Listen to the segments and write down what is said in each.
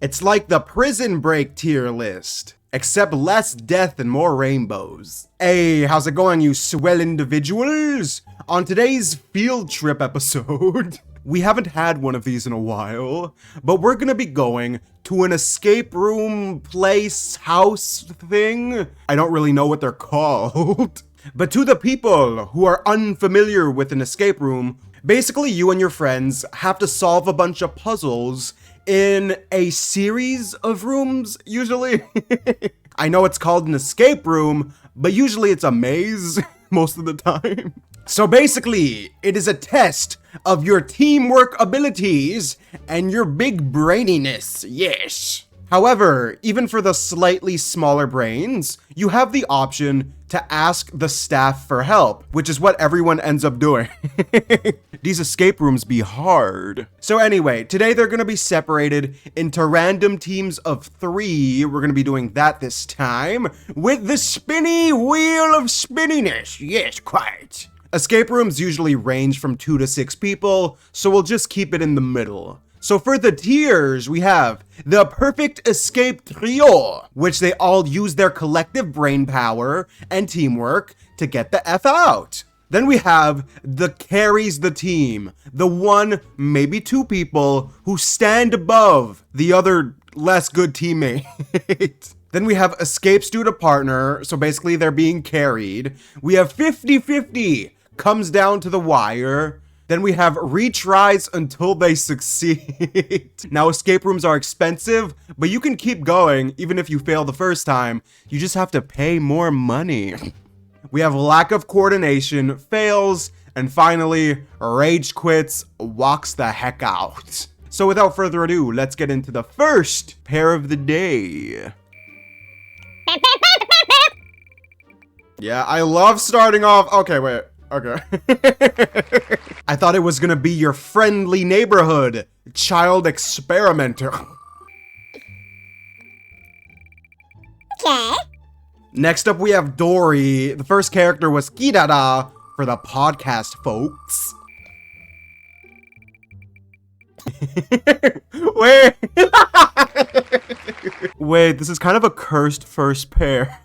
It's like the Prison Break tier list, except less death and more rainbows. Hey, how's it going, you swell individuals? On today's field trip episode, we haven't had one of these in a while, but we're gonna be going to an escape room place, house thing. I don't really know what they're called. But to the people who are unfamiliar with an escape room, basically you and your friends have to solve a bunch of puzzles in a series of rooms, usually. I know it's called an escape room, but usually it's a maze most of the time. So basically, it is a test of your teamwork abilities and your big braininess, yes. However, even for the slightly smaller brains, you have the option to ask the staff for help, which is what everyone ends up doing. These escape rooms be hard. So anyway, today they're gonna be separated into random teams of 3. We're gonna be doing that this time with the spinny wheel of spinniness. Yes, quite. Escape rooms usually range from 2 to 6 people, so we'll just keep it in the middle. So for the tiers, we have the Perfect Escape Trio, which they all use their collective brain power and teamwork to get the F out. Then we have the Carries the Team, the 1, maybe 2 people who stand above the other less good teammate. Then we have Escapes due to partner, so basically they're being carried. We have 50-50, comes down to the wire. Then we have retries until they succeed. Now, escape rooms are expensive, but you can keep going even if you fail the first time. You just have to pay more money. We have lack of coordination, fails, and finally, rage quits, walks the heck out. So without further ado, let's get into the first pair of the day. Yeah, I love starting off. Okay, wait. Okay. I thought it was gonna be your friendly neighborhood child experimenter. Okay. Next up, we have Dory. The first character was Kirara for the podcast folks. Wait. Wait, this is kind of a cursed first pair.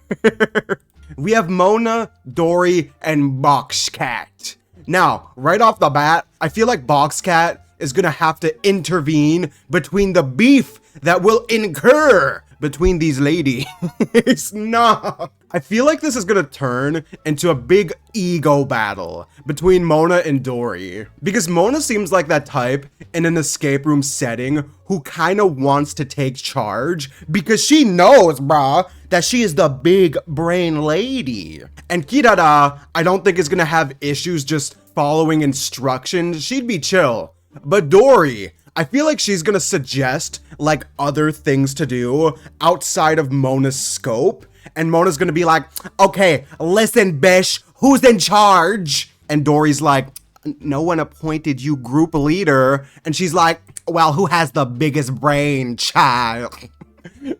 We have Mona, Dory, and Boxcat. Now, right off the bat, I feel like Boxcat is gonna have to intervene between the beef that will incur between these ladies. No. I feel like this is gonna turn into a big ego battle between Mona and Dory. Because Mona seems like that type in an escape room setting who kind of wants to take charge because she knows, bruh, that she is the big brain lady. And Kirara, I don't think is gonna have issues just following instructions. She'd be chill. But Dory, I feel like she's gonna suggest like other things to do outside of Mona's scope. And Mona's gonna be like, okay, listen, bish, who's in charge? And Dory's like, no one appointed you group leader. And she's like, well, who has the biggest brain, child?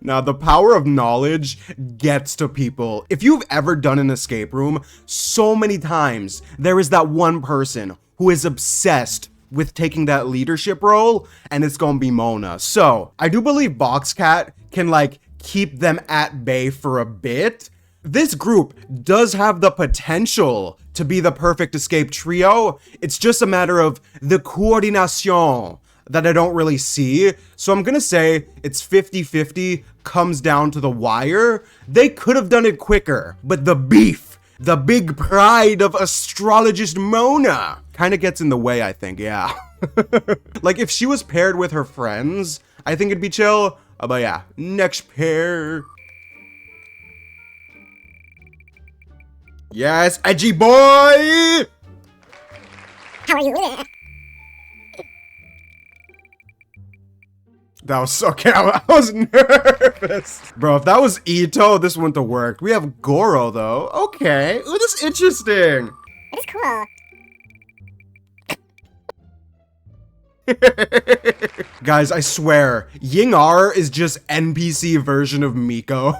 Now, the power of knowledge gets to people. If you've ever done an escape room, so many times, there is that one person who is obsessed with taking that leadership role, and it's gonna be Mona. So, I do believe Boxcat can, like, keep them at bay for a bit. This group does have the potential to be the perfect escape trio. It's just a matter of the coordination that I don't really see. So I'm gonna say it's 50-50, comes down to the wire. They could have done it quicker, but the beef, the big pride of astrologist Mona kind of gets in the way, I think, yeah. Like, if she was paired with her friends, I think it'd be chill. But yeah, next pair. Yes, edgy boy! How are you? That was okay. I was nervous. Bro, if that was Ito, this wouldn't have worked. We have Goro, though. Okay. Ooh, this is interesting. It is cool. Guys, I swear, Ying'er is just NPC version of Miko.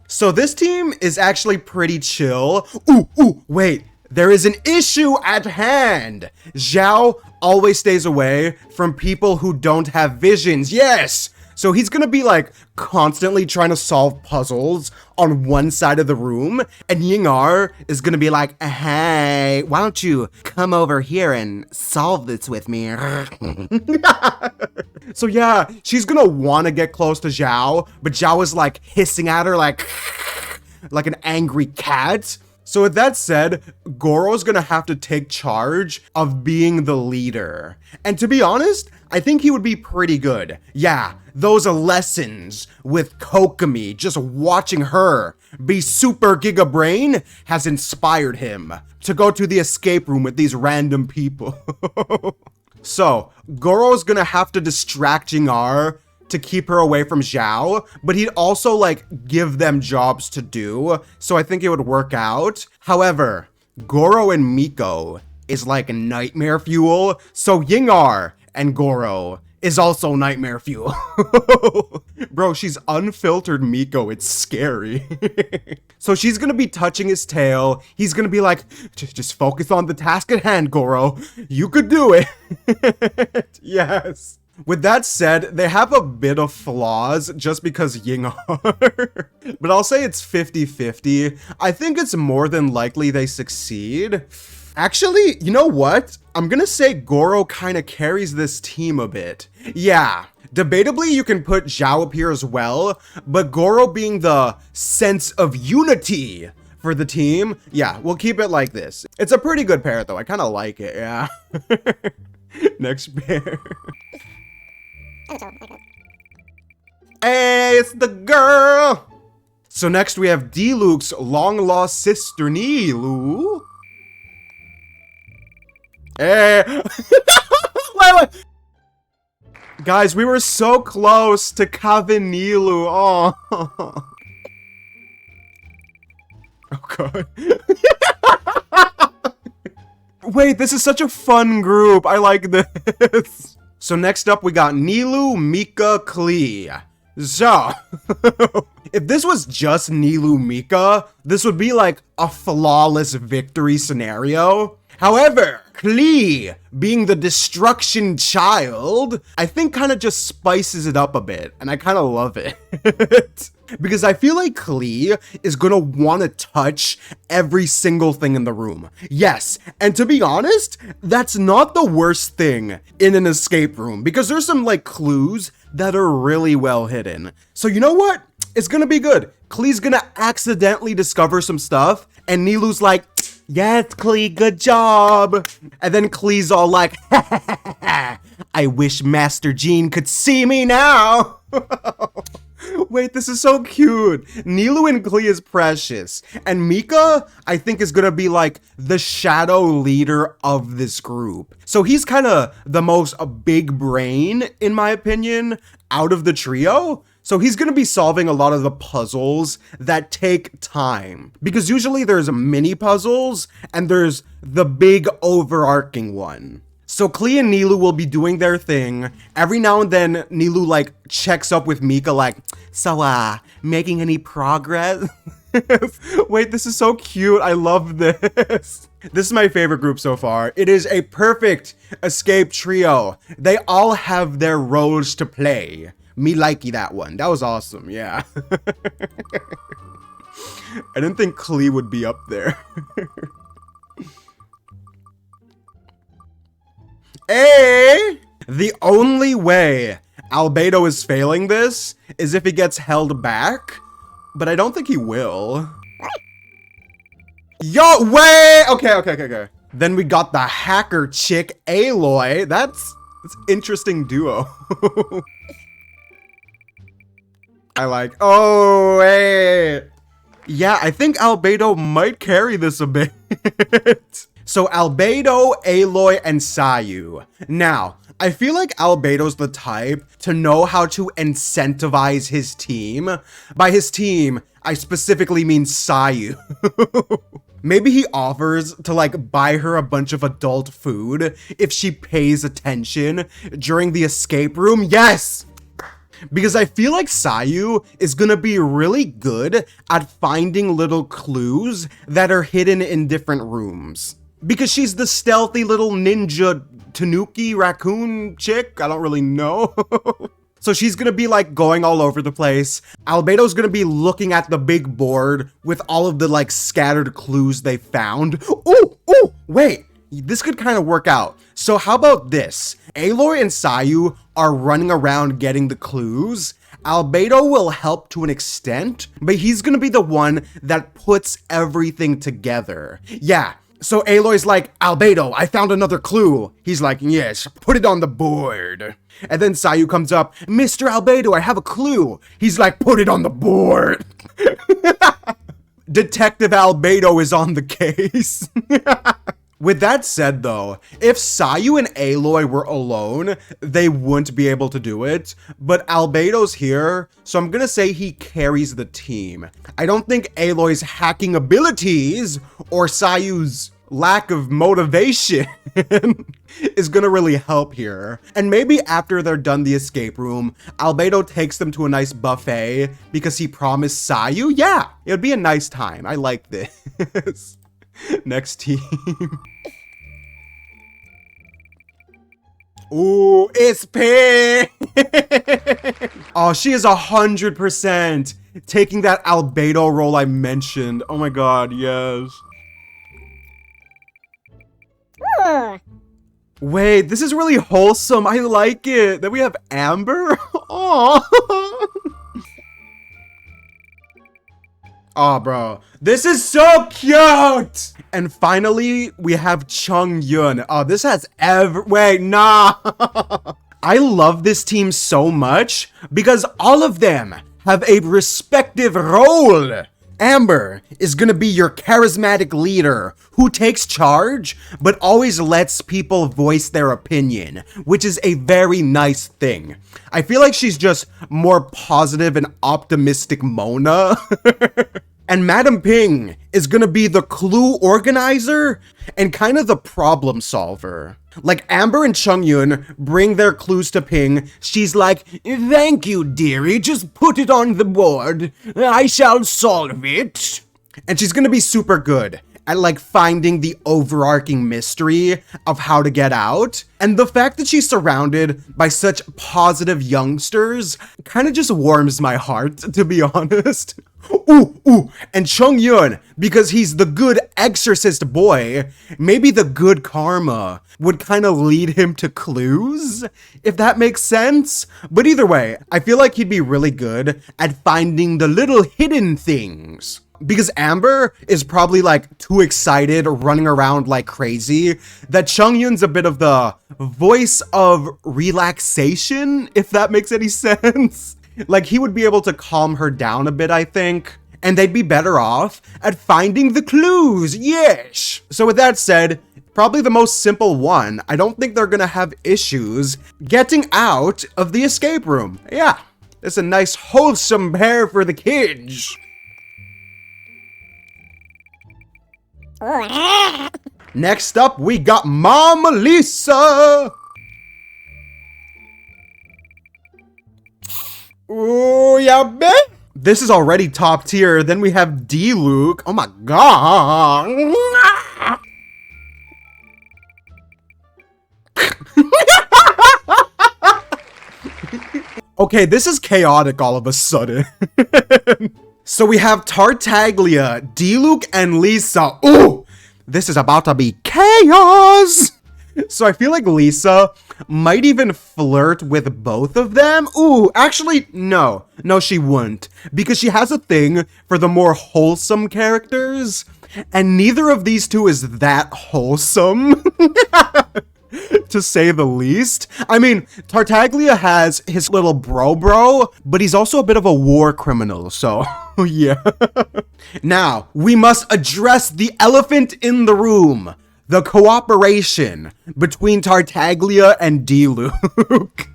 So this team is actually pretty chill. Ooh, wait. There is an issue at hand. Zhao always stays away from people who don't have visions. Yes, So he's gonna be like constantly trying to solve puzzles on one side of the room, and Ying'er is gonna be like, hey, why don't you come over here and solve this with me? So yeah, she's gonna wanna get close to Zhao, but Zhao is like hissing at her like an angry cat. So with that said, Goro's gonna have to take charge of being the leader. And to be honest, I think he would be pretty good. Yeah, those lessons with Kokomi, just watching her be super giga brain has inspired him to go to the escape room with these random people. So, Goro's gonna have to distract Ying'er to keep her away from Zhao, but he'd also like give them jobs to do, so I think it would work out. However, Goro and Miko is like nightmare fuel, so Ying'er and Goro is also nightmare fuel. Bro, she's unfiltered Miko, it's scary. So she's gonna be touching his tail, he's gonna be like, just focus on the task at hand, Goro, you could do it. Yes. With that said, they have a bit of flaws just because Ying'er, but I'll say it's 50-50. I think it's more than likely they succeed. Actually, you know what? I'm gonna say Goro kind of carries this team a bit. Yeah, debatably you can put Zhao up here as well, but Goro being the sense of unity for the team, yeah, we'll keep it like this. It's a pretty good pair though, I kind of like it, yeah. Next pair. Hey, it's the girl! So next we have Diluc's long-lost sister, Nilou. Hey! Wait. Guys, we were so close to Kavin Nilou. Oh. Oh god. Wait, this is such a fun group. I like this. So next up, we got Nilou, Mika, Klee. So, if this was just Nilou, Mika, this would be like a flawless victory scenario. However, Klee, being the destruction child, I think kind of just spices it up a bit, and I kind of love it. Because I feel like Klee is gonna want to touch every single thing in the room. Yes, and to be honest, that's not the worst thing in an escape room, because there's some like clues that are really well hidden. So you know what? It's gonna be good. Klee's gonna accidentally discover some stuff, and Nilou's like, yes, Klee, good job. And then Klee's all like, I wish Master Jean could see me now. Wait, this is so cute. Nilou and Klee is precious. And Mika, I think, is gonna be like the shadow leader of this group. So he's kind of the most big brain, in my opinion, out of the trio. So he's gonna be solving a lot of the puzzles that take time. Because usually there's mini puzzles and there's the big overarching one. So Klee and Nilou will be doing their thing. Every now and then, Nilou like checks up with Mika like, so making any progress? Wait, this is so cute. I love this. This is my favorite group so far. It is a perfect escape trio. They all have their roles to play. Me likey that one. That was awesome, yeah. I didn't think Klee would be up there. Hey! The only way Albedo is failing this is if he gets held back, but I don't think he will. Yo, wait! Okay. Then we got the hacker chick, Aloy. That's interesting duo. I like, oh, wait. Yeah, I think Albedo might carry this a bit. So Albedo, Aloy, and Sayu. Now, I feel like Albedo's the type to know how to incentivize his team. By his team, I specifically mean Sayu. Maybe he offers to like buy her a bunch of adult food if she pays attention during the escape room. Yes! Because I feel like Sayu is gonna be really good at finding little clues that are hidden in different rooms. Because she's the stealthy little ninja tanuki raccoon chick. I don't really know. So she's gonna be like going all over the place. Albedo's gonna be looking at the big board with all of the like scattered clues they found. Ooh, wait, this could kind of work out. So how about this? Aloy and Sayu are running around getting the clues. Albedo will help to an extent, but he's gonna be the one that puts everything together. Yeah. So Aloy's like, Albedo, I found another clue. He's like, yes, put it on the board. And then Sayu comes up, Mr. Albedo, I have a clue. He's like, put it on the board. Detective Albedo is on the case. With that said though, if Sayu and Aloy were alone, they wouldn't be able to do it, but Albedo's here, so I'm gonna say he carries the team. I don't think Aloy's hacking abilities or Sayu's lack of motivation is gonna really help here. And maybe after they're done the escape room, Albedo takes them to a nice buffet because he promised Sayu. Yeah, it would be a nice time. I like this. Next team. Ooh, it's Pink! Oh, she is 100% taking that Albedo role I mentioned. Oh my god, yes. Ooh. Wait, this is really wholesome. I like it. Then we have Amber. Oh. Oh, bro. This is so cute! And finally, we have Chongyun. Oh, this has wait, nah. I love this team so much because all of them have a respective role. Amber is gonna be your charismatic leader who takes charge, but always lets people voice their opinion, which is a very nice thing. I feel like she's just more positive and optimistic Mona. And Madam Ping is gonna be the clue organizer and kind of the problem solver. Like Amber and Chongyun bring their clues to Ping. She's like, thank you, dearie, just put it on the board. I shall solve it. And she's gonna be super good at like finding the overarching mystery of how to get out. And the fact that she's surrounded by such positive youngsters kind of just warms my heart, to be honest. Ooh, and Chongyun, because he's the good exorcist boy, maybe the good karma would kind of lead him to clues, if that makes sense. But either way, I feel like he'd be really good at finding the little hidden things. Because Amber is probably like too excited running around like crazy that Chongyun's a bit of the voice of relaxation, if that makes any sense. Like he would be able to calm her down a bit, I think. And they'd be better off at finding the clues, yes! So with that said, probably the most simple one. I don't think they're gonna have issues getting out of the escape room. Yeah, it's a nice wholesome pair for the kids. Ooh. Next up, we got Mama Lisa. Ooh, yeah, babe. This is already top tier. Then we have Diluc. Oh my god. Okay, this is chaotic all of a sudden. So we have Tartaglia, Diluc, and Lisa. Ooh, this is about to be chaos. So I feel like Lisa might even flirt with both of them. Ooh, actually, no, she wouldn't. Because she has a thing for the more wholesome characters. And neither of these two is that wholesome. To say the least. I mean, Tartaglia has his little bro, but he's also a bit of a war criminal, so yeah. Now, we must address the elephant in the room. The cooperation between Tartaglia and Diluc.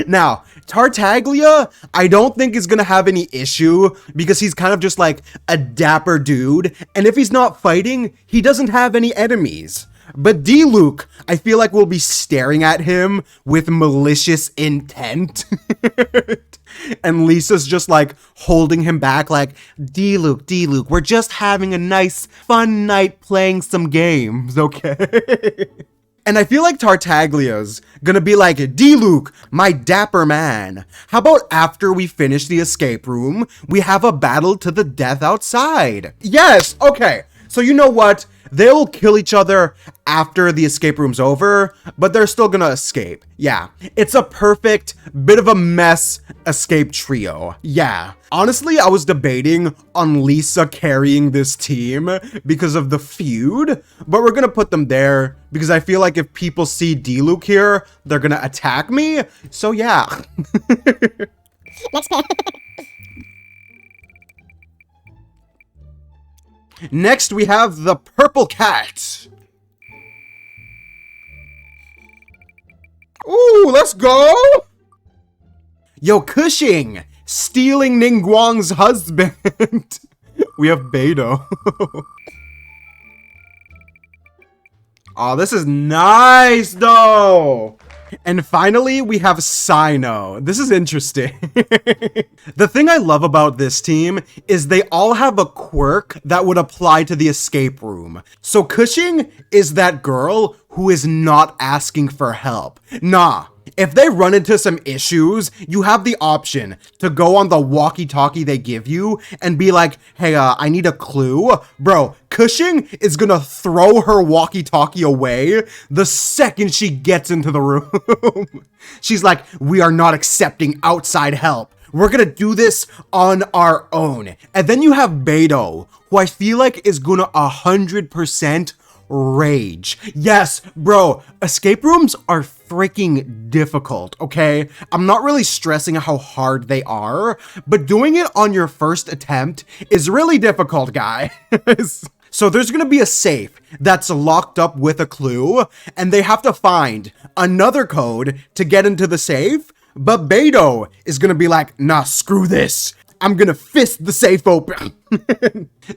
Now, Tartaglia, I don't think is gonna have any issue because he's kind of just like a dapper dude. And if he's not fighting, he doesn't have any enemies. But Diluc, I feel like we'll be staring at him with malicious intent. And Lisa's just like holding him back like, Diluc, we're just having a nice fun night playing some games, okay? And I feel like Tartaglia's gonna be like, Diluc, my dapper man. How about after we finish the escape room, we have a battle to the death outside? Yes, okay. So you know what? They'll kill each other after the escape room's over, but they're still gonna escape. Yeah, it's a perfect bit of a mess escape trio. Yeah. Honestly, I was debating on Lisa carrying this team because of the feud, but we're gonna put them there because I feel like if people see Diluc here, they're gonna attack me. So yeah. Next pair. Next, we have the purple cat. Ooh, let's go! Yo, Keqing, stealing Ningguang's husband. We have Beidou. Oh, this is nice, though. And finally, we have Cyno. This is interesting. The thing I love about this team is they all have a quirk that would apply to the escape room. So Keqing is that girl who is not asking for help. Nah. If they run into some issues, you have the option to go on the walkie-talkie they give you and be like, hey, I need a clue. Bro, Keqing is gonna throw her walkie-talkie away the second she gets into the room. She's like, we are not accepting outside help. We're gonna do this on our own. And then you have Beidou, who I feel like is gonna 100% rage. Yes, bro, escape rooms are freaking difficult, okay? I'm not really stressing how hard they are, but doing it on your first attempt is really difficult, guys. So there's gonna be a safe that's locked up with a clue, and they have to find another code to get into the safe, but Beidou is gonna be like, nah, screw this. I'm gonna fist the safe open.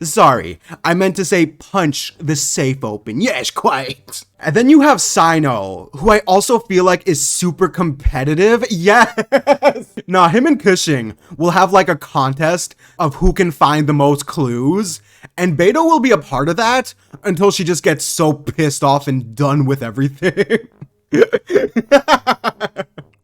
Sorry, I meant to say punch the safe open. Yes, quite. And then you have Cyno, who I also feel like is super competitive. Yes. Nah, him and Keqing will have like a contest of who can find the most clues. And Beidou will be a part of that until she just gets so pissed off and done with everything.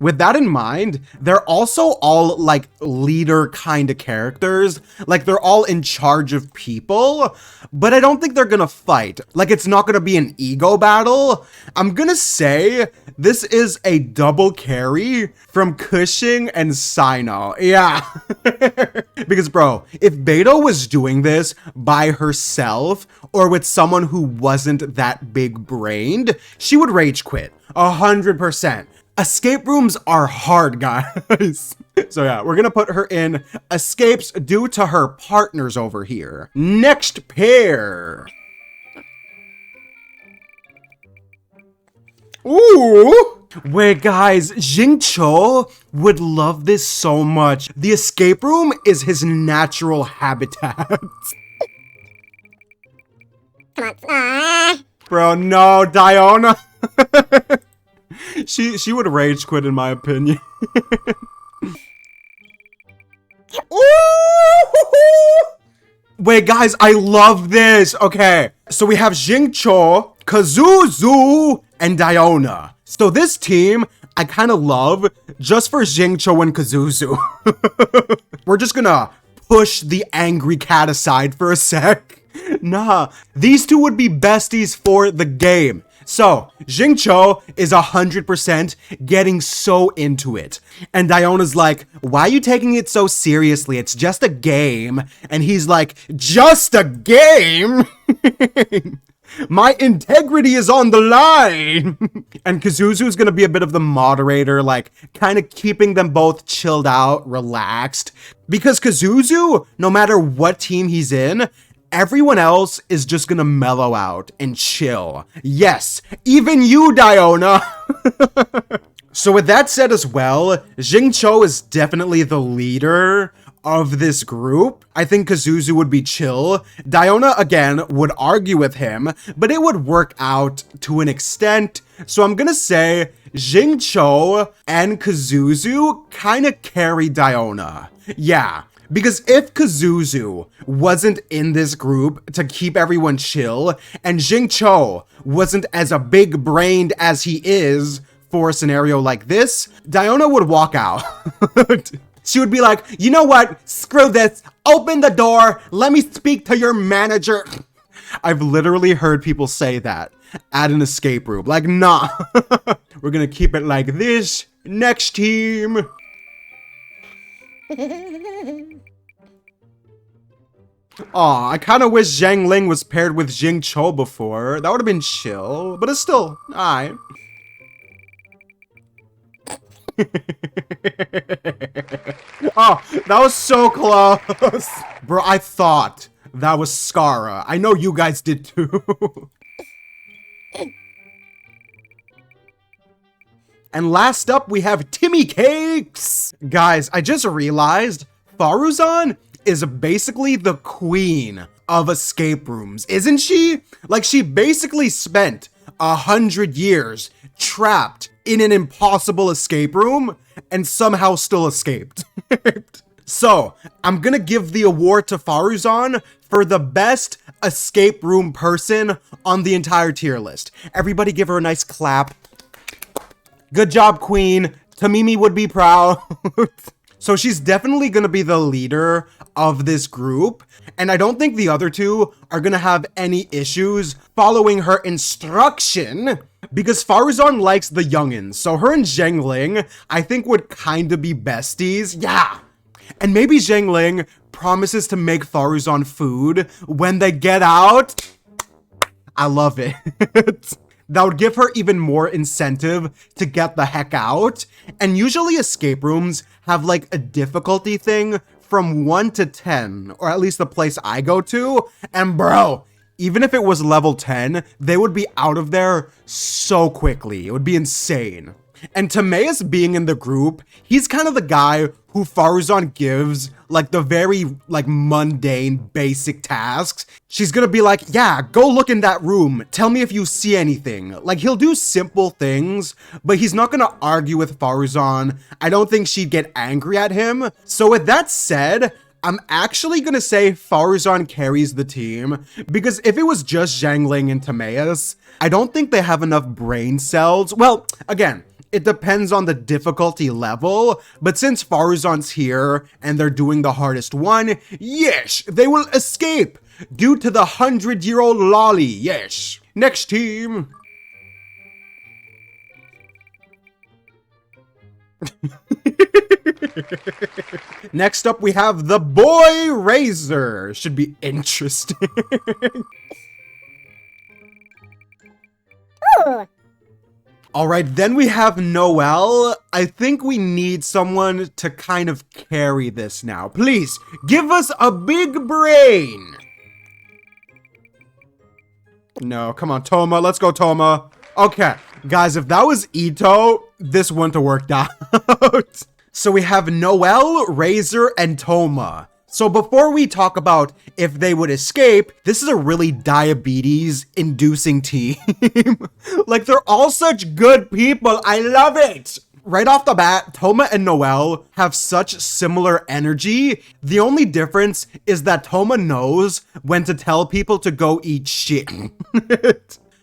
With that in mind, they're also all like leader kind of characters. Like they're all in charge of people, but I don't think they're gonna fight. Like it's not gonna be an ego battle. I'm gonna say this is a double carry from Keqing and Cyno. Yeah. Because bro, if Beidou was doing this by herself or with someone who wasn't that big brained, she would rage quit 100%. Escape rooms are hard, guys. So yeah, we're gonna put her in escapes due to her partners over here. Next pair. Ooh. Wait, guys, Xingqiu would love this so much. The escape room is his natural habitat. Come on. Bro, no, Diona. She would rage quit in my opinion. Ooh! Wait, guys, I love this. Okay, so we have Xingqiu, Kazuha, and Diona. So this team I kind of love just for Xingqiu and Kazuha. We're just gonna push the angry cat aside for a sec. Nah, these two would be besties for the game. So, Xingqiu is 100% getting so into it. And Diona's like, why are you taking it so seriously? It's just a game. And he's like, just a game? My integrity is on the line. And Kazuha's gonna be a bit of the moderator, like kind of keeping them both chilled out, relaxed. Because Kazuha, no matter what team he's in, everyone else is just gonna mellow out and chill. Yes, even you, Diona. So with that said as well, Xingqiu is definitely the leader of this group. I think Kazuha would be chill. Diona, again, would argue with him, but it would work out to an extent. So I'm gonna say Xingqiu and Kazuha kind of carry Diona. Yeah. Because if Kazuzu wasn't in this group to keep everyone chill, and Xingqiu wasn't as a big-brained as he is for a scenario like this, Diona would walk out. She would be like, you know what? Screw this. Open the door. Let me speak to your manager. I've literally heard people say that at an escape room. Like, nah. We're gonna keep it like this. Next team. Aw, I kind of wish Xiangling was paired with Xingqiu before. That would have been chill, but it's still alright. Oh, that was so close. Bro, I thought that was Skara. I know you guys did too. And last up, we have Timmy Cakes. Guys, I just realized Faruzan is basically the queen of escape rooms, isn't she? Like, she basically spent 100 years trapped in an impossible escape room and somehow still escaped. So, I'm gonna give the award to Faruzan for the best escape room person on the entire tier list. Everybody give her a nice clap. Good job, queen. Tamimi would be proud. So she's definitely gonna be the leader of this group, and I don't think the other two are gonna have any issues following her instruction, because Faruzan likes the youngins, so her and Xiangling, I think, would kinda be besties. Yeah! And maybe Xiangling promises to make Faruzan food when they get out. I love it. That would give her even more incentive to get the heck out. And usually escape rooms have like a difficulty thing from 1 to 10, or at least the place I go to. And bro, even if it was level 10, they would be out of there so quickly. It would be insane. And Timaeus being in the group, he's kind of the guy who Faruzan gives like the very like mundane basic tasks. She's gonna be like, yeah, go look in that room. Tell me if you see anything. Like, he'll do simple things, but he's not gonna argue with Faruzan. I don't think she'd get angry at him. So with that said, I'm actually gonna say Faruzan carries the team, because if it was just Xiangling and Timaeus, I don't think they have enough brain cells. Well, again, it depends on the difficulty level, but since Faruzan's here and they're doing the hardest one, yes, they will escape due to the 100-year-old lolly, yes. Next team. Next up, we have the boy Razor. Should be interesting. Ooh. All right, then we have Noelle. I think we need someone to kind of carry this now. Please, give us a big brain. No, come on, Thoma. Let's go, Thoma. Okay, guys, if that was Ito, this wouldn't have worked out. So we have Noelle, Razor, and Thoma. So before we talk about if they would escape, this is a really diabetes-inducing team. Like, they're all such good people. I love it. Right off the bat, Thoma and Noelle have such similar energy. The only difference is that Thoma knows when to tell people to go eat shit.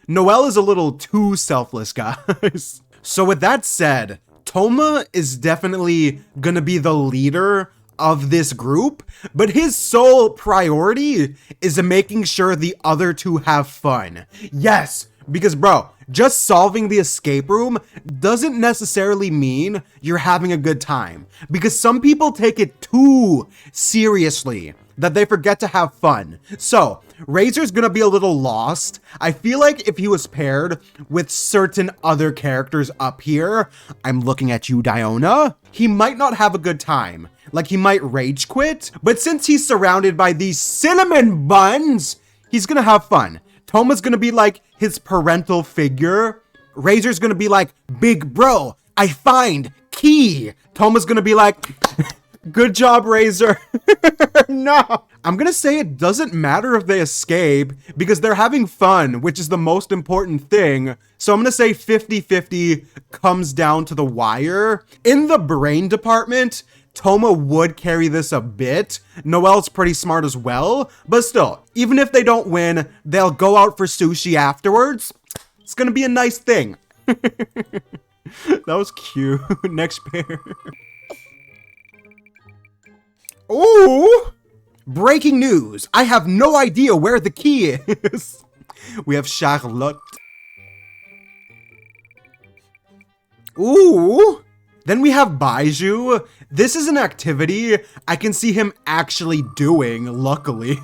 Noelle is a little too selfless, guys. So with that said, Thoma is definitely gonna be the leader of this group, but his sole priority is making sure the other two have fun. Yes, because bro, just solving the escape room doesn't necessarily mean you're having a good time, because some people take it too seriously that they forget to have fun. So Razor's gonna be a little lost. I feel like if he was paired with certain other characters up here, I'm looking at you, Diona, he might not have a good time. Like, he might rage quit, but since he's surrounded by these cinnamon buns, he's gonna have fun. Thoma's gonna be like his parental figure. Razor's gonna be like, big bro, I find key. Thoma's gonna be like, good job, Razor. No. I'm gonna say it doesn't matter if they escape because they're having fun, which is the most important thing. So I'm gonna say 50-50 comes down to the wire. In the brain department, Thoma would carry this a bit. Noelle's pretty smart as well, but still, even if they don't win, they'll go out for sushi afterwards. It's gonna be a nice thing. That was cute. Next pair. Ooh! Breaking news. I have no idea where the key is. We have Charlotte. Ooh! Then we have Baizhu. This is an activity I can see him actually doing, luckily.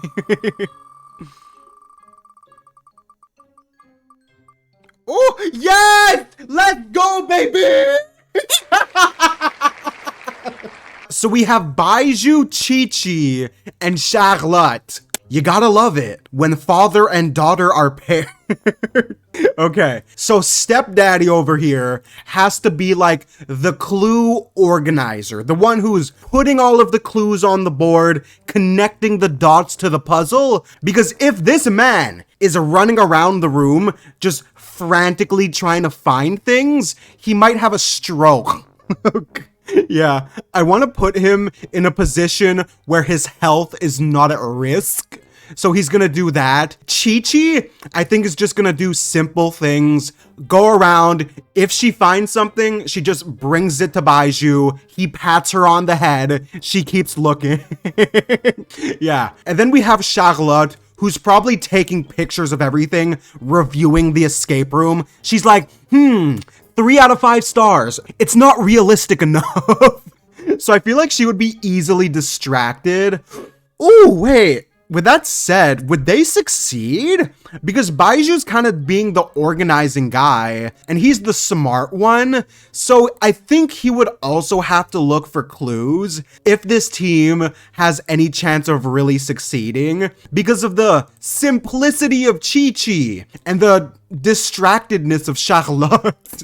Oh, yes! Let's go, baby! So we have Baizhu, Qiqi, and Charlotte. You gotta love it when father and daughter are paired. Okay, so stepdaddy over here has to be like the clue organizer, the one who's putting all of the clues on the board, connecting the dots to the puzzle. Because if this man is running around the room just frantically trying to find things, he might have a stroke. Yeah, I want to put him in a position where his health is not at risk. So he's gonna do that. Qiqi, I think, is just gonna do simple things. Go around. If she finds something, she just brings it to Baizhu. He pats her on the head. She keeps looking. Yeah. And then we have Charlotte, who's probably taking pictures of everything, reviewing the escape room. She's like, 3 out of 5 stars. It's not realistic enough. So I feel like she would be easily distracted. Oh, wait. With that said, would they succeed? Because Baizhu's kind of being the organizing guy, and he's the smart one, so I think he would also have to look for clues if this team has any chance of really succeeding, because of the simplicity of Qiqi and the distractedness of Charlotte.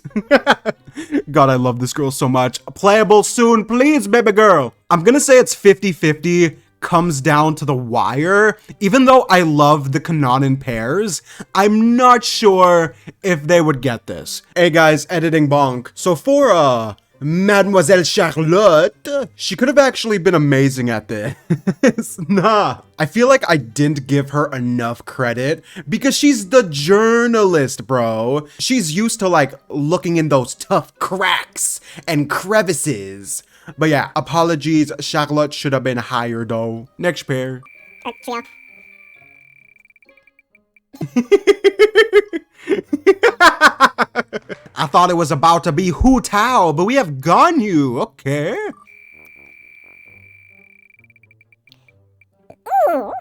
God, I love this girl so much. Playable soon, please, baby girl. I'm gonna say it's 50-50. Comes down to the wire. Even though I love the Kananan pairs, I'm not sure if they would get this. Hey guys, editing bonk. So for Mademoiselle Charlotte, she could have actually been amazing at this. Nah, I feel like I didn't give her enough credit because she's the journalist, bro. She's used to like looking in those tough cracks and crevices. But yeah, apologies, Charlotte should have been higher though. Next pair. I thought it was about to be Hu Tao, but we have Ganyu. Okay. Ooh.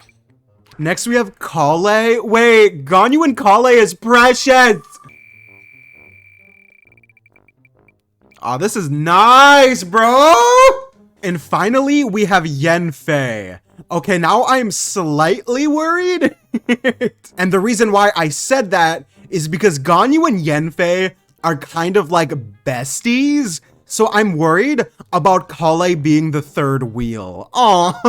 Next we have Collei. Wait, Ganyu and Collei is precious. Oh, this is nice, bro. And finally, we have Yanfei. Okay, now I'm slightly worried. And the reason why I said that is because Ganyu and Yanfei are kind of like besties. So I'm worried about Collei being the third wheel. Oh,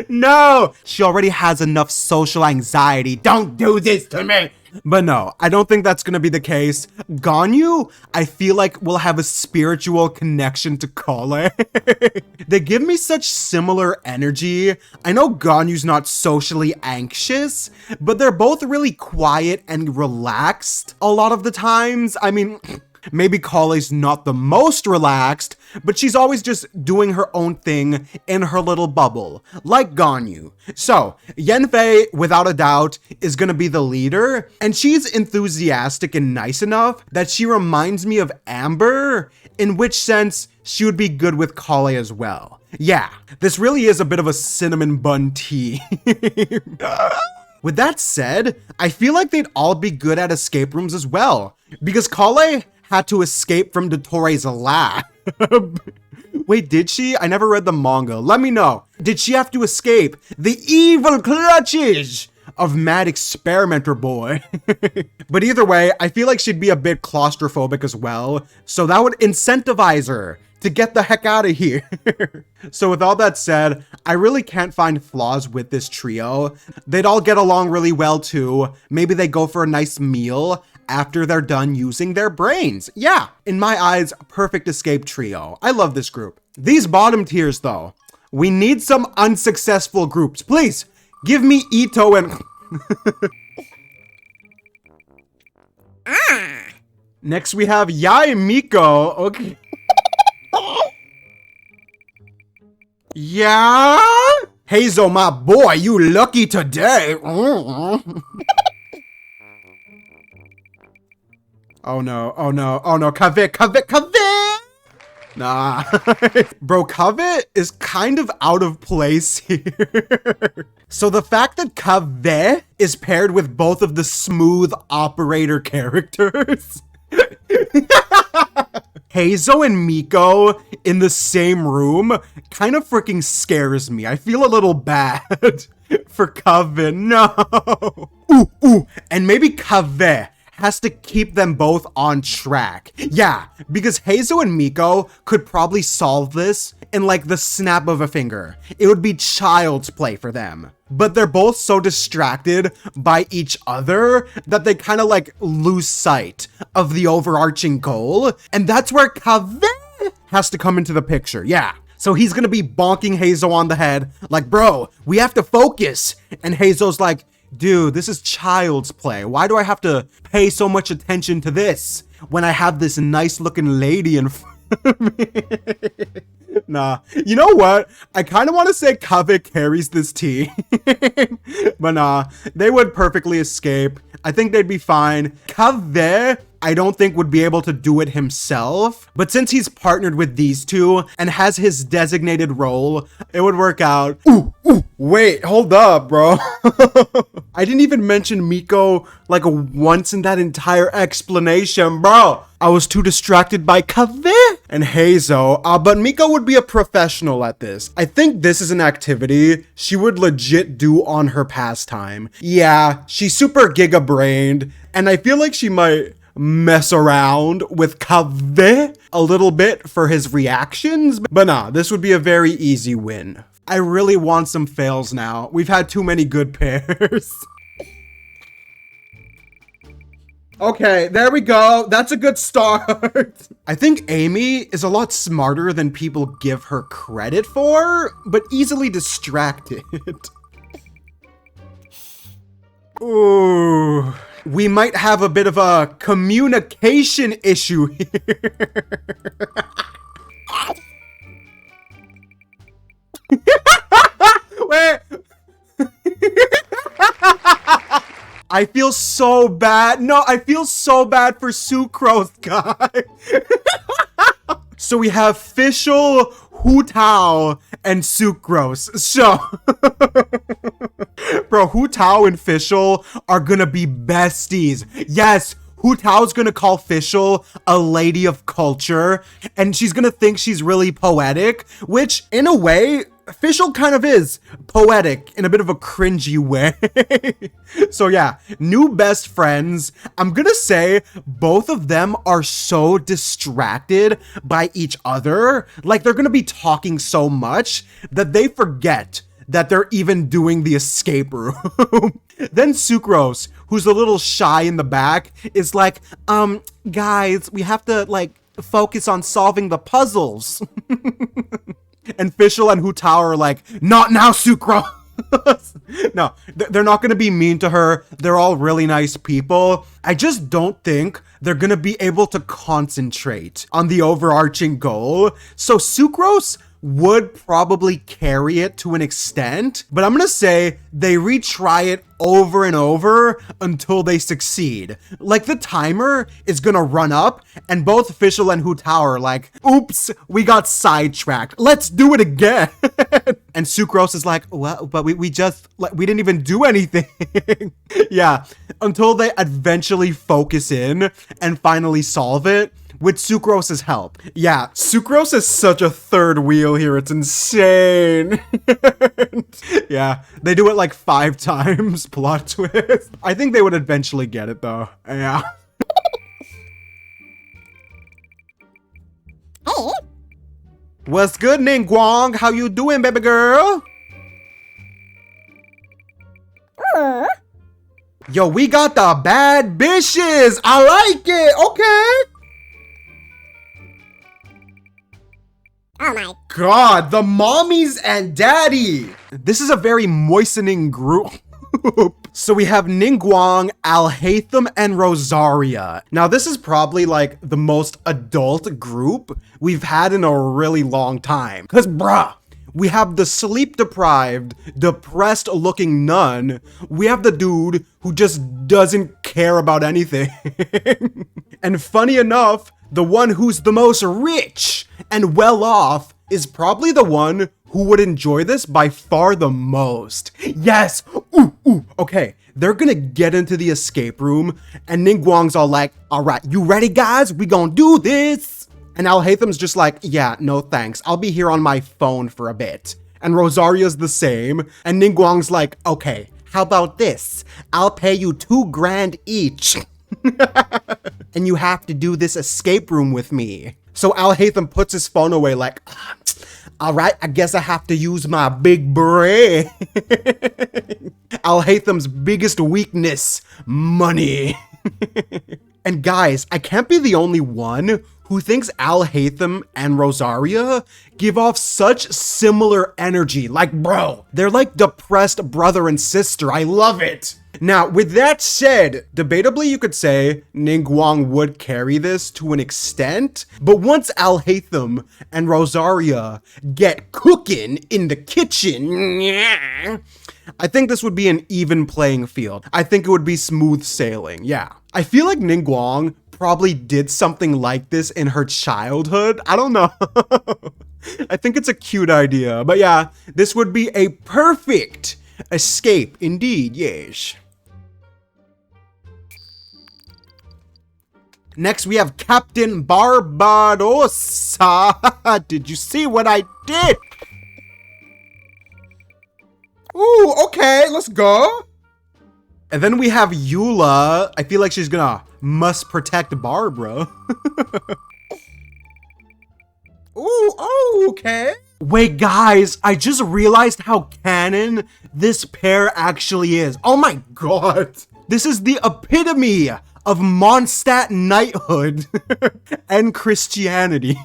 no. She already has enough social anxiety. Don't do this to me. But no, I don't think that's gonna be the case. Ganyu, I feel like, will have a spiritual connection to Collei. They give me such similar energy. I know Ganyu's not socially anxious, but they're both really quiet and relaxed a lot of the times. I mean, maybe Collei's not the most relaxed, but she's always just doing her own thing in her little bubble, like Ganyu. So, Yanfei, without a doubt, is gonna be the leader, and she's enthusiastic and nice enough that she reminds me of Amber, in which sense she would be good with Collei as well. Yeah, this really is a bit of a cinnamon bun tea. With that said, I feel like they'd all be good at escape rooms as well, because Collei had to escape from Dottoro's lab. Wait, did she? I never read the manga. Let me know. Did she have to escape the evil clutches of Mad Experimenter Boy? But either way, I feel like she'd be a bit claustrophobic as well, so that would incentivize her to get the heck out of here. So with all that said, I really can't find flaws with this trio. They'd all get along really well too. Maybe they go for a nice meal after they're done using their brains. Yeah, in my eyes, perfect escape trio. I love this group. These bottom tiers though, we need some unsuccessful groups. Please, give me Ito and... Next we have Yai Miko. Okay. Yeah? Hazel, my boy, you lucky today. Oh no, oh no, oh no, Kaveh. Nah. Bro, Kaveh is kind of out of place here. So the fact that Kaveh is paired with both of the smooth operator characters. Hazel and Miko in the same room kind of freaking scares me. I feel a little bad for Kaveh. No. Ooh. And maybe Kaveh has to keep them both on track. Yeah, because Hazel and Miko could probably solve this in like the snap of a finger. It would be child's play for them. But they're both so distracted by each other that they kind of like lose sight of the overarching goal. And that's where Kaveh has to come into the picture. Yeah. So he's gonna be bonking Hazel on the head like, bro, we have to focus. And Hazel's like, dude, this is child's play. Why do I have to pay so much attention to this when I have this nice looking lady in front of me? Nah, you know what? I kind of want to say Kaveh carries this team, but nah, they would perfectly escape. I think they'd be fine. Kaveh, I don't think would be able to do it himself, but since he's partnered with these two and has his designated role, it would work out. Ooh, wait, hold up, bro. I didn't even mention Miko like once in that entire explanation, bro. I was too distracted by Kaveh and Hazel, but Miko would be a professional at this. I think this is an activity she would legit do on her pastime. Yeah, she's super giga-brained, and I feel like she might mess around with Kaveh a little bit for his reactions, but nah, this would be a very easy win. I really want some fails now. We've had too many good pairs. Okay, there we go. That's a good start. I think Amy is a lot smarter than people give her credit for, but easily distracted. Ooh. We might have a bit of a communication issue here. Wait. I feel so bad. No, I feel so bad for Sucrose, guy. So we have Fischl, Hu Tao, and Sucrose. So, bro, Hu Tao and Fischl are gonna be besties. Yes, Hu Tao's gonna call Fischl a lady of culture, and she's gonna think she's really poetic, which, in a way, Fischl kind of is poetic in a bit of a cringy way. So yeah, new best friends. I'm gonna say both of them are so distracted by each other. Like they're gonna be talking so much that they forget that they're even doing the escape room. Then Sucrose, who's a little shy in the back, is like, guys, we have to like focus on solving the puzzles. And Fischl and Hu Tao are like, not now, Sucrose. No, they're not going to be mean to her. They're all really nice people. I just don't think they're going to be able to concentrate on the overarching goal. So Sucrose would probably carry it to an extent, but I'm gonna say they retry it over and over until they succeed. Like the timer is gonna run up and both Fischl and Hu Tao are like, oops, we got sidetracked. Let's do it again. And Sucrose is like, well, but we just, like, we didn't even do anything. Yeah, until they eventually focus in and finally solve it. With Sucrose's help. Yeah, Sucrose is such a third wheel here. It's insane. Yeah, they do it like 5 times. Plot twist. I think they would eventually get it though. Yeah. Hey. What's good, Ningguang? How you doing, baby girl? Ooh. Yo, we got the bad bitches. I like it. Okay. Oh my God, the mommies and daddy. This is a very moistening group. So we have Ningguang, Alhaitham, and Rosaria. Now this is probably like the most adult group we've had in a really long time. Cause bruh, we have the sleep-deprived, depressed-looking nun. We have the dude who just doesn't care about anything. And funny enough, the one who's the most rich and well-off is probably the one who would enjoy this by far the most. Yes! Ooh. Okay, they're gonna get into the escape room, and Ningguang's all like, all right, you ready, guys? We gonna do this. And Alhaitham's just like, yeah, no thanks. I'll be here on my phone for a bit. And Rosaria's the same. And Ningguang's like, okay, how about this? I'll pay you $2,000 each. And you have to do this escape room with me. So Alhaitham puts his phone away like, all right, I guess I have to use my big brain. Alhaitham's biggest weakness, money. And guys, I can't be the only one who thinks Alhaitham and Rosaria give off such similar energy. Like, bro, they're like depressed brother and sister. I love it. Now, with that said, debatably you could say Ningguang would carry this to an extent, but once Alhaitham and Rosaria get cooking in the kitchen, I think this would be an even playing field. I think it would be smooth sailing, yeah. I feel like Ningguang probably did something like this in her childhood. I don't know. I think it's a cute idea, but yeah, this would be a perfect escape indeed, yes. Next, we have Captain Barbarossa. Did you see what I did? Ooh, okay, let's go. And then we have Eula. I feel like she's gonna must protect Barbara. Ooh, oh, okay. Wait, guys, I just realized how canon this pair actually is. Oh my god. This is the epitome of Mondstadt knighthood and Christianity.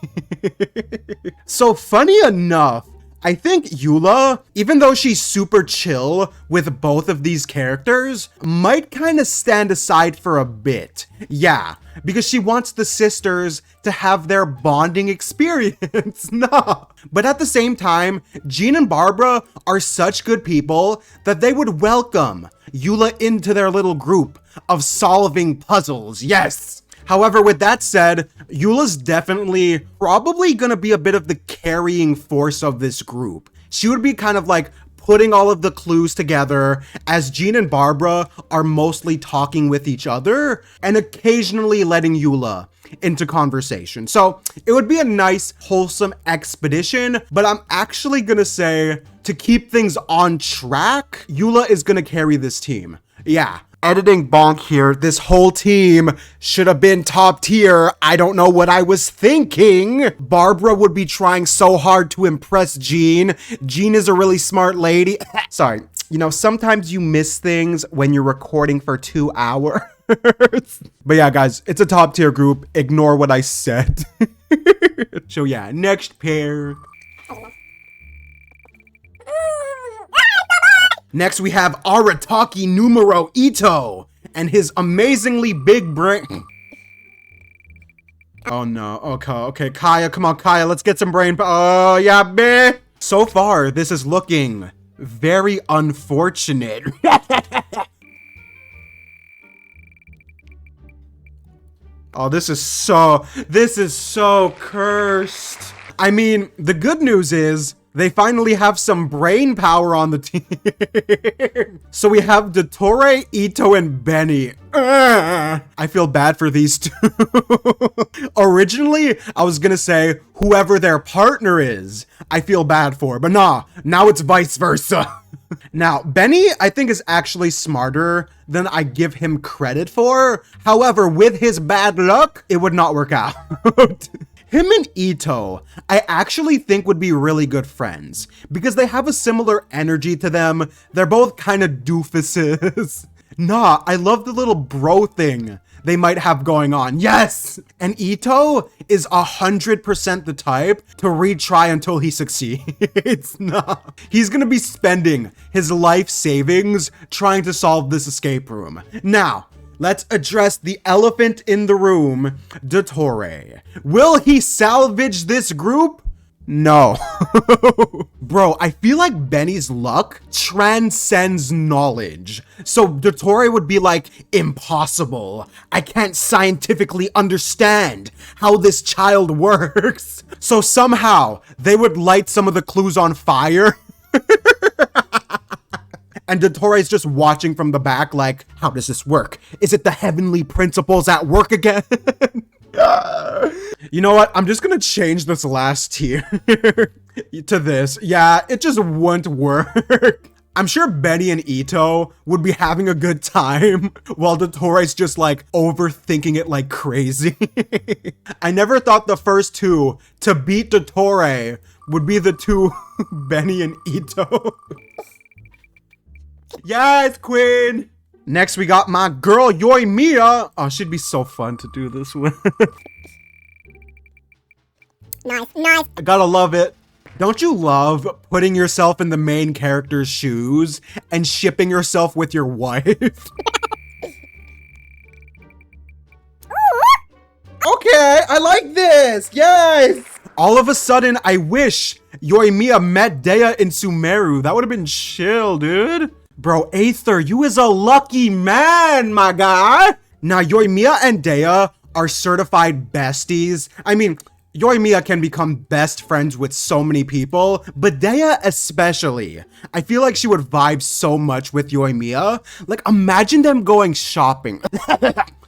So funny enough, I think Eula, even though she's super chill with both of these characters, might kind of stand aside for a bit. Yeah, because she wants the sisters to have their bonding experience. Nah. But at the same time, Jean and Barbara are such good people that they would welcome Eula into their little group of solving puzzles. Yes. However, with that said, Eula's definitely probably gonna be a bit of the carrying force of this group. She would be kind of like putting all of the clues together as Jean and Barbara are mostly talking with each other and occasionally letting Eula into conversation. So it would be a nice, wholesome expedition, but I'm actually gonna say to keep things on track, Eula is gonna carry this team. Yeah. Editing bonk here, this whole team should have been top tier. I don't know what I was thinking. Barbara would be trying so hard to impress Jean. Jean is a really smart lady. Sorry, you know, sometimes you miss things when you're recording for 2 hours. But yeah, guys, it's a top tier group. Ignore what I said. So yeah, next pair. Next, we have Arataki Numero Ito and his amazingly big brain. Oh no, okay, Kaya, come on, Kaya, let's get some brain. Oh yeah, man. So far, this is looking very unfortunate. Oh, this is so cursed. I mean, the good news is they finally have some brain power on the team. So we have Dottore, Ito, and Benny. I feel bad for these two. Originally, I was gonna say whoever their partner is, I feel bad for, but nah, now it's vice versa. Now, Benny, I think, is actually smarter than I give him credit for. However, with his bad luck, it would not work out. Him and Ito, I actually think would be really good friends because they have a similar energy to them. They're both kind of doofuses. Nah, I love the little bro thing they might have going on. Yes! And Ito is 100% the type to retry until he succeeds. Nah. He's gonna be spending his life savings trying to solve this escape room. Now, let's address the elephant in the room, Dottore. Will he salvage this group? No. Bro, I feel like Benny's luck transcends knowledge. So Dottore would be like, impossible. I can't scientifically understand how this child works. So somehow they would light some of the clues on fire. And Dottore's just watching from the back like, how does this work? Is it the heavenly principles at work again? You know what? I'm just gonna change this last tier to this. Yeah, it just won't work. I'm sure Benny and Ito would be having a good time while Dottore's just like overthinking it like crazy. I never thought the first two to beat Dottore would be the two Benny and Ito. Yes, Queen! Next, we got my girl, Yoimiya. Oh, she'd be so fun to do this with. Nice, nice. I gotta love it. Don't you love putting yourself in the main character's shoes and shipping yourself with your wife? Okay, I like this. Yes. All of a sudden, I wish Yoimiya met Dea in Sumeru. That would have been chill, dude. Bro, Aether, you is a lucky man, my guy. Now, Yoimiya and Dea are certified besties. I mean, Yoimiya can become best friends with so many people, but Dea especially. I feel like she would vibe so much with Yoimiya. Like, imagine them going shopping.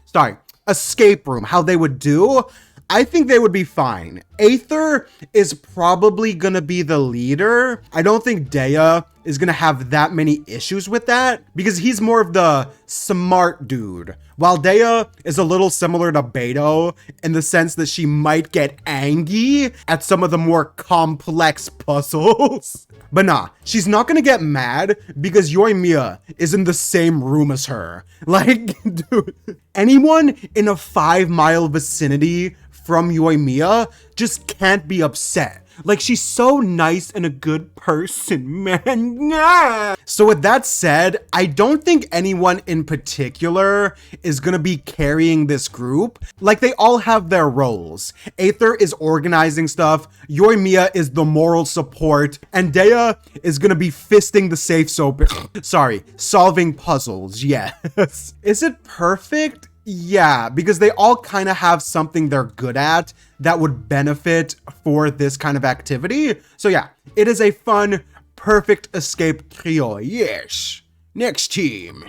Sorry, escape room, how they would do. I think they would be fine. Aether is probably gonna be the leader. I don't think Dea is gonna have that many issues with that because he's more of the smart dude. While Dea is a little similar to Beidou in the sense that she might get angry at some of the more complex puzzles. But nah, she's not gonna get mad because Yoimiya is in the same room as her. Like, dude, anyone in a 5-mile vicinity from Yoimiya just can't be upset. Like, she's so nice and a good person, man. Yeah. So with that said, I don't think anyone in particular is gonna be carrying this group. Like, they all have their roles. Aether is organizing stuff, Yoimiya is the moral support, and Dea is gonna be fisting the safes open. Sorry, solving puzzles, yes. Is it perfect? Yeah, because they all kind of have something they're good at that would benefit for this kind of activity. So yeah, it is a fun, perfect escape trio. Yes. Next team.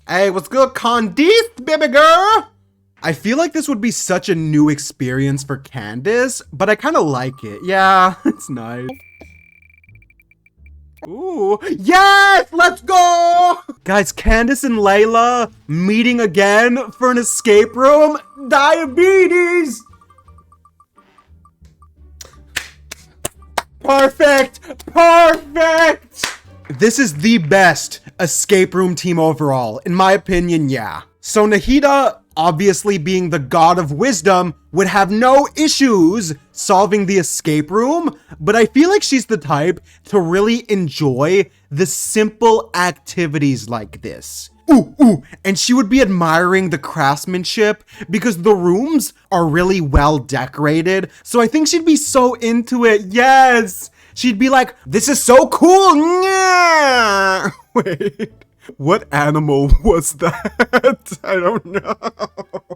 Hey, what's good, Candice, baby girl? I feel like this would be such a new experience for Candice, but I kind of like it. Yeah, it's nice. Ooh, yes, let's go! Guys, Candice and Layla meeting again for an escape room. Diabetes! Perfect, perfect! This is the best escape room team overall, in my opinion, yeah. So Nahida, obviously being the god of wisdom, would have no issues solving the escape room, but I feel like she's the type to really enjoy the simple activities like this. Ooh, and she would be admiring the craftsmanship because the rooms are really well decorated, so I think she'd be so into it. Yes! She'd be like, this is so cool! Yeah! Wait. What animal was that? I don't know.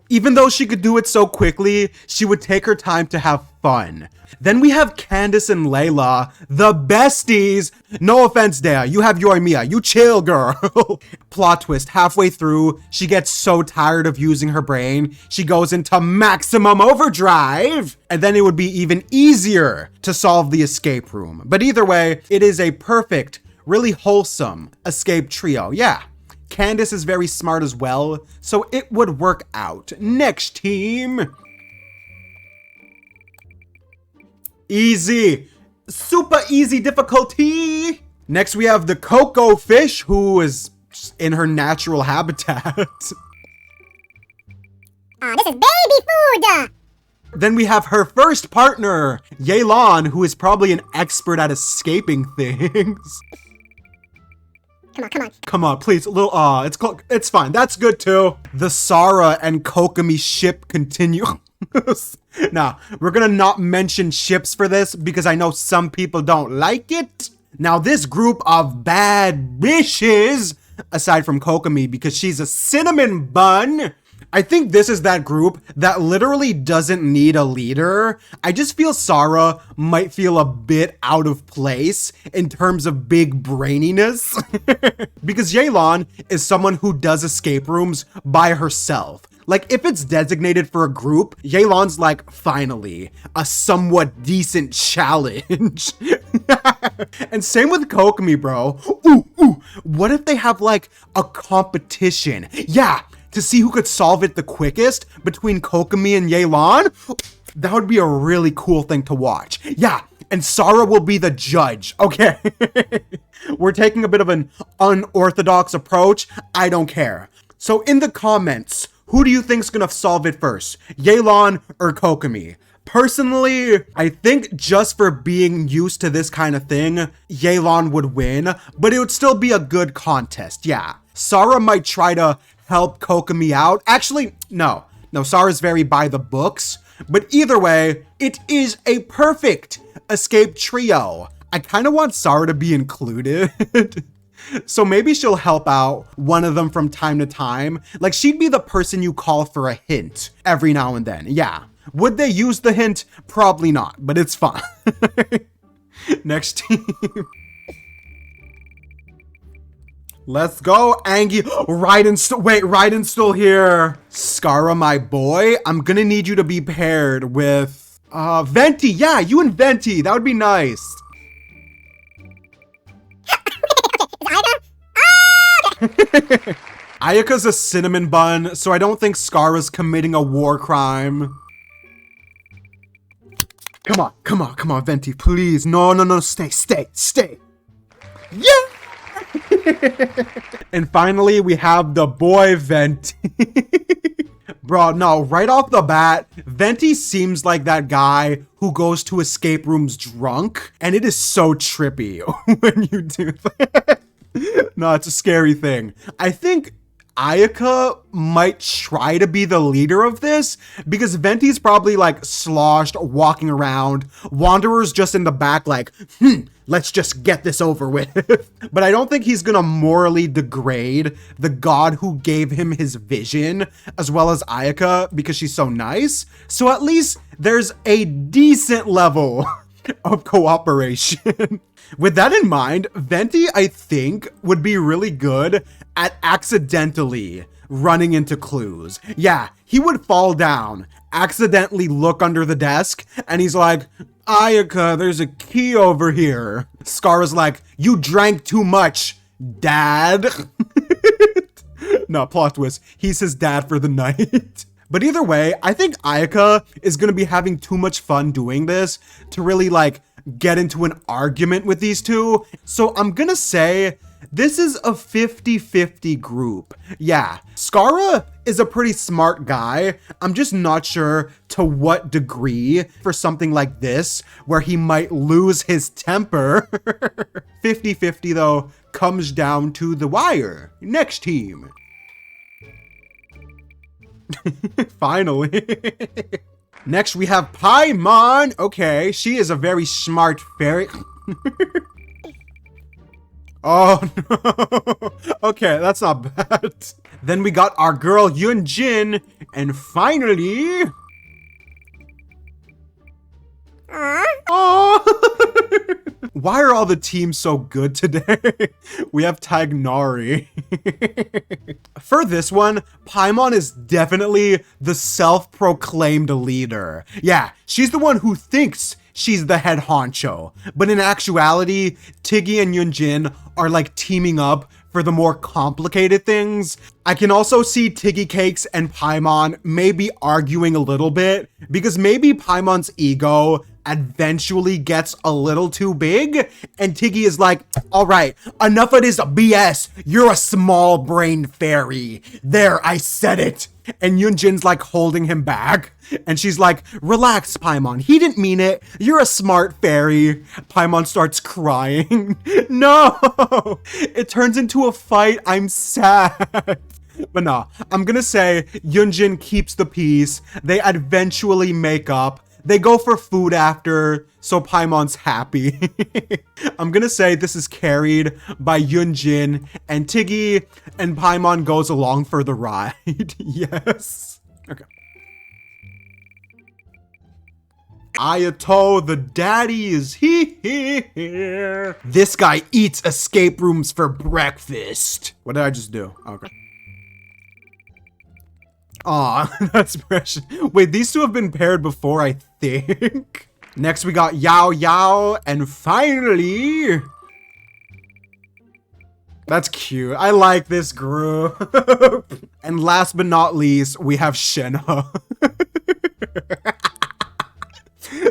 Even though she could do it so quickly, she would take her time to have fun. Then we have Candice and Layla, the besties. No offense, Dea, you have Yoimiya, you chill, girl. Plot twist, halfway through, she gets so tired of using her brain, she goes into maximum overdrive. And then it would be even easier to solve the escape room. But either way, it is a perfect, really wholesome escape trio. Yeah, Candice is very smart as well, so it would work out. Next team. Easy. Super easy difficulty. Next, we have the Coco fish, who is in her natural habitat. This is baby food. Then we have her first partner, Yelan, who is probably an expert at escaping things. Come on. Come on, please, a little, it's fine, that's good too. The Sara and Kokomi ship continues. Now, we're gonna not mention ships for this because I know some people don't like it. Now, this group of bad bitches, aside from Kokomi because she's a cinnamon bun, I think this is that group that literally doesn't need a leader. I just feel Sara might feel a bit out of place in terms of big braininess. Because Yelan is someone who does escape rooms by herself. Like, if it's designated for a group, Yelan's like, finally, a somewhat decent challenge. And same with Kokomi, bro. Ooh, what if they have like a competition? Yeah, to see who could solve it the quickest between Kokomi and Yelan? That would be a really cool thing to watch. Yeah, and Sara will be the judge. Okay. We're taking a bit of an unorthodox approach. I don't care. So in the comments, who do you think's gonna solve it first? Yelan or Kokomi? Personally, I think just for being used to this kind of thing, Yelan would win, but it would still be a good contest, yeah. Sara might try to help Kokomi out. Actually, no, Sara's very by the books, but either way, it is a perfect escape trio. I kind of want Sara to be included. So maybe she'll help out one of them from time to time. Like, she'd be the person you call for a hint every now and then. Yeah. Would they use the hint? Probably not, but it's fine. Next team. Let's go, Angie. Raiden's still here. Scara, my boy, I'm gonna need you to be paired with Venti. Yeah, you and Venti. That would be nice. Ayaka's a cinnamon bun, so I don't think Scara's committing a war crime. Come on, Venti, please. No, stay. Yeah! And finally, we have the boy Venti. Bro, no, right off the bat, Venti seems like that guy who goes to escape rooms drunk, and it is so trippy when you do that. No, it's a scary thing. I think Ayaka might try to be the leader of this because Venti's probably like sloshed, walking around. Wanderer's just in the back like, let's just get this over with. But I don't think he's gonna morally degrade the god who gave him his vision, as well as Ayaka, because she's so nice. So at least there's a decent level of cooperation. With that in mind, Venti, I think, would be really good at accidentally running into clues. Yeah, he would fall down, accidentally look under the desk, and he's like, Ayaka, there's a key over here. Scara's like, you drank too much, dad. No, plot twist, he's his dad for the night. But either way, I think Ayaka is gonna be having too much fun doing this to really like get into an argument with these two. So I'm gonna say this is a 50-50 group. Yeah, Scara is a pretty smart guy. I'm just not sure to what degree for something like this, where he might lose his temper. 50-50 though comes down to the wire. Next team. Finally. Next, we have Paimon. Okay, she is a very smart fairy. Oh, no. Okay, that's not bad. Then we got our girl Yunjin. And finally... Oh. Why are all the teams so good today? We have Tagnari. For this one, Paimon is definitely the self-proclaimed leader. Yeah, she's the one who thinks she's the head honcho. But in actuality, Tiggy and Yunjin are like teaming up for the more complicated things. I can also see Tiggy Cakes and Paimon maybe arguing a little bit because maybe Paimon's ego eventually gets a little too big, and Qiqi is like, all right, enough of this BS. You're a small brain fairy. There, I said it. And Yunjin's like holding him back. And she's like, relax, Paimon. He didn't mean it. You're a smart fairy. Paimon starts crying. No! It turns into a fight. I'm sad. But nah, I'm gonna say Yunjin keeps the peace. They eventually make up. They go for food after, so Paimon's happy. I'm gonna say this is carried by Yunjin and Qiqi, and Paimon goes along for the ride. Yes. Okay. Ayato, the daddy, is here. This guy eats escape rooms for breakfast. What did I just do? Okay. Aw, that's precious. Wait, these two have been paired before, I think. Next, we got Yao Yao, and finally... That's cute. I like this group. And last but not least, we have Shenhe.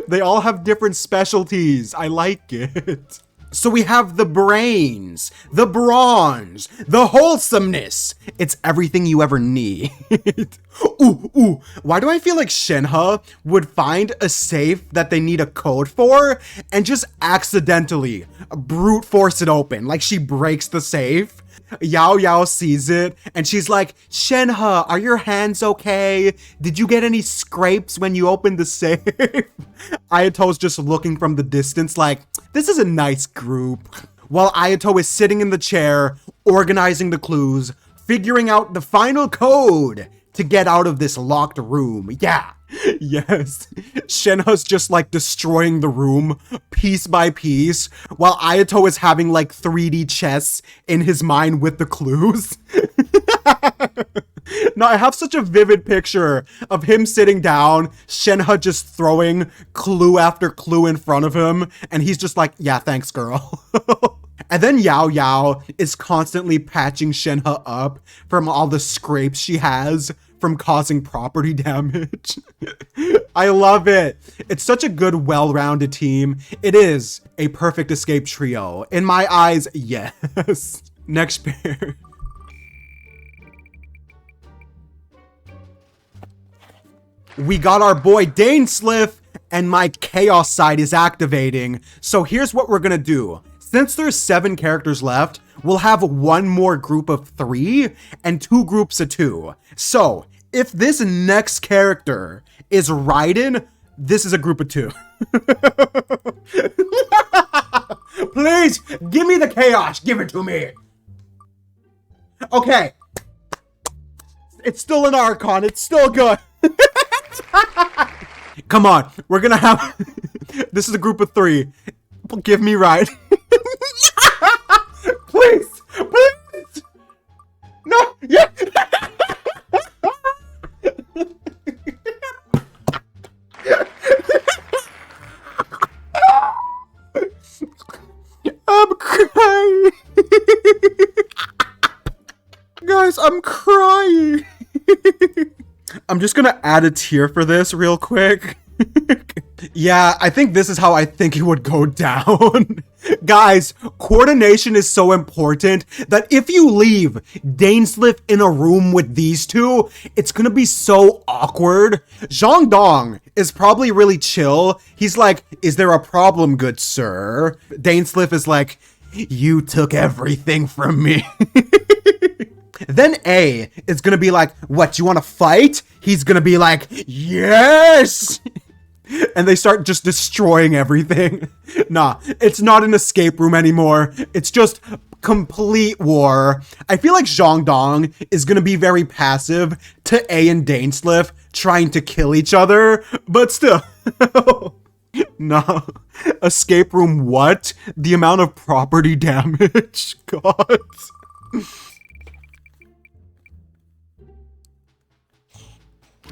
They all have different specialties. I like it. So we have the brains, the bronze, the wholesomeness. It's everything you ever need. Ooh, why do I feel like Shenhe would find a safe that they need a code for and just accidentally brute force it open? Like she breaks the safe. Yao Yao sees it and she's like, Shenhe, are your hands okay? Did you get any scrapes when you opened the safe? Ayato's just looking from the distance like, this is a nice group. While Ayato is sitting in the chair, organizing the clues, figuring out the final code to get out of this locked room. Yeah, yes. Shenhe's just like destroying the room piece by piece, while Ayato is having like 3D chess in his mind with the clues. No, I have such a vivid picture of him sitting down, Shenhe just throwing clue after clue in front of him, and he's just like, yeah, thanks, girl. And then Yao Yao is constantly patching Shenhe up from all the scrapes she has from causing property damage. I love it. It's such a good, well-rounded team. It is a perfect escape trio. In my eyes, yes. Next pair. We got our boy Dainsliff, and my chaos side is activating. So here's what we're gonna do. Since there's 7 characters left, we'll have 1 more group of 3 and 2 groups of 2. So if this next character is Raiden, this is a group of 2. Please, give me the chaos. Give it to me. Okay. It's still an Archon. It's still good. Come on, we're gonna have this is a group of 3. Give me right. Please, please. No, yeah. I'm crying. Guys, I'm crying. I'm just gonna add a tear for this real quick. Yeah, I think this is how I think it would go down. Guys, coordination is so important that if you leave Dainsliff in a room with these two, it's gonna be so awkward. Zhongdong is probably really chill. He's like, is there a problem, good sir? Dainsliff is like, you took everything from me. Then A is gonna be like, what, you wanna fight? He's gonna be like, yes! And they start just destroying everything. Nah, it's not an escape room anymore. It's just complete war. I feel like Zhongdong is gonna be very passive to A and Dainsliff trying to kill each other, but still. Nah, escape room what? The amount of property damage, God.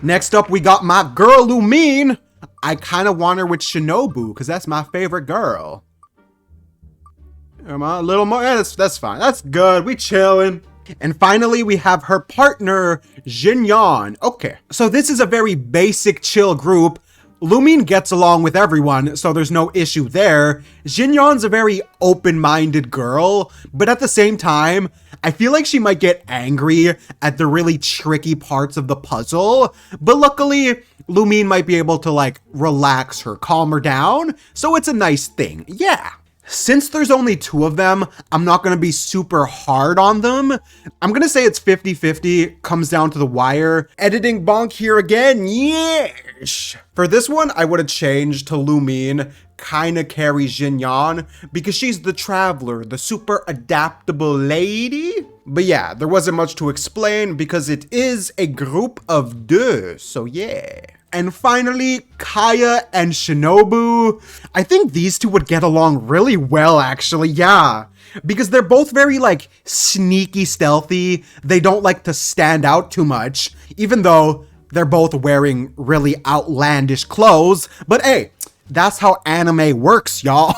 Next up, we got my girl Lumine. I kind of want her with Shinobu because that's my favorite girl. Am I a little more? Yeah, that's fine. That's good. We chilling. And finally, we have her partner, Xinyan. Okay, so this is a very basic chill group. Lumine gets along with everyone, so there's no issue there. Xinyan's a very open-minded girl, but at the same time, I feel like she might get angry at the really tricky parts of the puzzle, but luckily, Lumine might be able to like relax her, calm her down, so it's a nice thing, yeah. Since there's only 2 of them, I'm not going to be super hard on them. I'm going to say it's 50-50, comes down to the wire. Editing bonk here again, yes! For this one, I would have changed to Lumine, kinda carry Xinyan, because she's the traveler, the super adaptable lady. But yeah, there wasn't much to explain because it is a group of 2, so yeah. And finally, Kaya and Shinobu. I think these 2 would get along really well, actually, yeah. Because they're both very, like, sneaky stealthy. They don't like to stand out too much, even though they're both wearing really outlandish clothes. But hey, that's how anime works, y'all.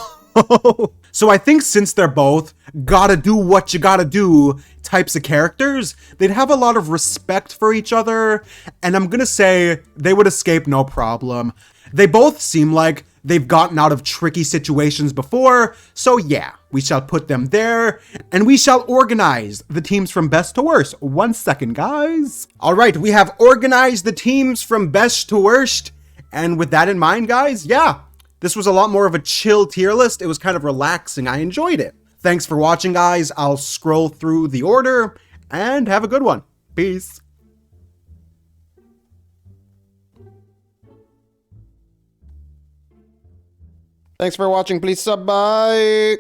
So I think since they're both gotta do what you gotta do types of characters, they'd have a lot of respect for each other, and I'm gonna say they would escape no problem. They both seem like they've gotten out of tricky situations before, so yeah, we shall put them there, and we shall organize the teams from best to worst. 1 second, guys. All right, we have organized the teams from best to worst, and with that in mind, guys, yeah, this was a lot more of a chill tier list. It was kind of relaxing. I enjoyed it. Thanks for watching, guys. I'll scroll through the order, and have a good one. Peace. Thanks for watching. Please sub. Bye.